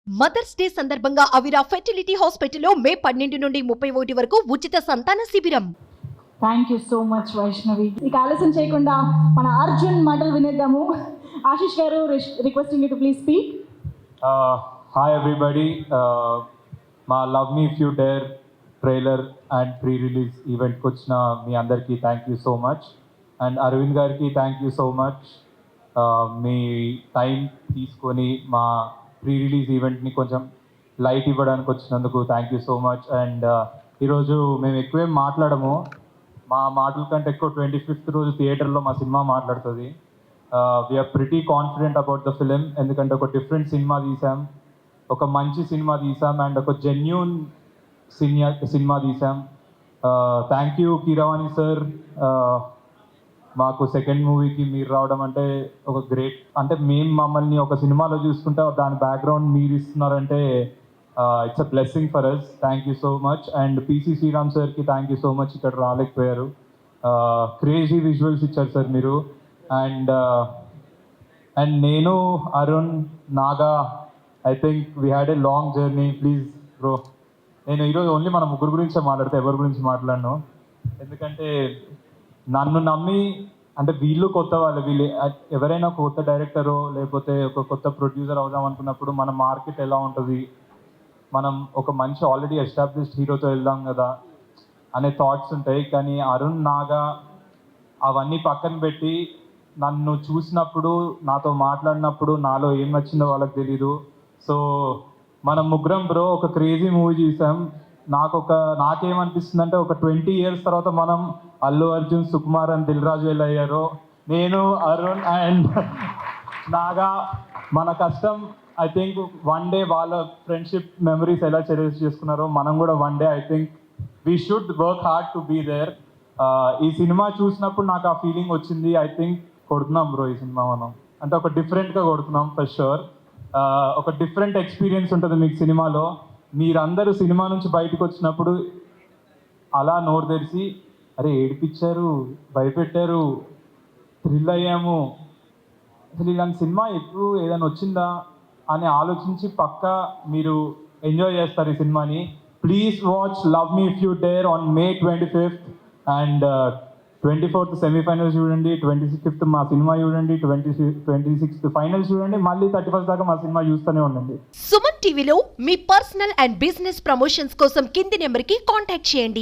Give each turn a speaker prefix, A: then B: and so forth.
A: Mothers day సందర్భంగా అవిరా fertility హాస్పిటల్లో మే 12 నుండి 31 వరకు ఉచిత సంతాన శిబిరం.
B: Thank you so much Vaishnavi. ఇక ఆలస్యం చేయకుండా మన అర్జున్ మాటలు వినేద్దాము. Ashish garu, requesting you to please speak.
C: Hi everybody, మా love me if you dare trailer and pre release ఈవెంట్కి వచ్చిన మీ అందరికీ thank you so much. And Aravind గారికి థ్యాంక్ యూ సో మచ్. మీ టైం తీసుకొని మా ప్రీ రిలీజ్ ఈవెంట్ని కొంచెం లైట్ ఇవ్వడానికి వచ్చినందుకు thank you so much. And ఈరోజు మేము ఎక్కువేం మాట్లాడము, మా మాటల కంటే ఎక్కువ 25th రోజు థియేటర్లో మా సినిమా మాట్లాడుతుంది. We're pretty confident about the film, ఎందుకంటే ఒక డిఫరెంట్ సినిమా తీసాం, ఒక మంచి సినిమా తీసాం అండ్ ఒక జెన్యూన్ సినిమా తీసాం. థ్యాంక్ యూ కీరవాణి సార్, మాకు సెకండ్ మూవీకి మీరు రావడం అంటే ఒక గ్రేట్, అంటే మేము మమ్మల్ని ఒక సినిమాలో చూసుకుంటే దాని బ్యాక్గ్రౌండ్ మీరు ఇస్తున్నారంటే it's a blessing for us. Thank you so much. And PC Sriram సార్కి థ్యాంక్ యూ సో మచ్, ఇక్కడ రాలేకపోయారు. క్రేజీ విజువల్స్ ఇచ్చారు సార్ మీరు. అండ్ నేను, Arun, Naga, I think we had a long journey. Please bro, నేను ఈరోజు ఓన్లీ మన ముగ్గురు గురించే మాట్లాడితే ఎవరి గురించి మాట్లాడను, ఎందుకంటే నన్ను నమ్మి, అంటే వీళ్ళు కొత్త వాళ్ళు, వీళ్ళు ఎవరైనా ఒక కొత్త డైరెక్టరో లేకపోతే ఒక కొత్త ప్రొడ్యూసర్ అవుదాం అనుకున్నప్పుడు మన మార్కెట్ ఎలా ఉంటుంది, మనం ఒక మంచి ఆల్రెడీ ఎస్టాబ్లిష్డ్ హీరోతో వెళ్దాం కదా అనే థాట్స్ ఉంటాయి. కానీ అరుణ్, నాగా అవన్నీ పక్కన పెట్టి నన్ను చూసినప్పుడు, నాతో మాట్లాడినప్పుడు నాలో ఏం నచ్చిందో వాళ్ళకి తెలీదు. సో మనం ముగ్గురం బ్రో ఒక క్రేజీ మూవీ చూసాం. నాకేమనిపిస్తుంది అంటే ఒక 20 years తర్వాత మనం అల్లు అర్జున్, సుకుమార్ అండ్ దిల్ రాజు ఎలా అయ్యారో, నేను, అరుణ్ అండ్ నాగా మన కష్టం, ఐ థింక్ వన్ డే వాళ్ళ ఫ్రెండ్షిప్ మెమరీస్ ఎలా చెరిష్ చేసుకున్నారో మనం కూడా one day I think we should work hard to be there. ఈ సినిమా చూసినప్పుడు నాకు ఆ ఫీలింగ్ వచ్చింది. ఐ థింక్ కొడుతున్నాం బ్రో ఈ సినిమా మనం, అంటే ఒక డిఫరెంట్గా కొడుతున్నాం ఫర్ షూర్. ఒక డిఫరెంట్ ఎక్స్పీరియన్స్ ఉంటుంది మీకు సినిమాలో. మీరందరూ సినిమా నుంచి బయటకు వచ్చినప్పుడు అలా నోరు తెరిచి అరే ఏడిపించారు, భయపెట్టారు, థ్రిల్ అయ్యాము, అసలు ఇలాంటి సినిమా ఎప్పుడు ఏదైనా వచ్చిందా అని ఆలోచించి పక్కా మీరు ఎంజాయ్ చేస్తారు ఈ సినిమాని. Please watch love me if you dare on May 25th and 24th semifinals చూడండి, 25th మా సినిమా చూడండి, 26th ఫైనల్స్ చూడండి, మళ్ళీ 31st దాకా మా సినిమా చూస్తూనే ఉండండి.
A: సుమన్ టీవీలో మీ పర్సనల్ అండ్ బిజినెస్ ప్రమోషన్స్ కోసం కింది నెంబర్కి కాంటాక్ట్ చేయండి.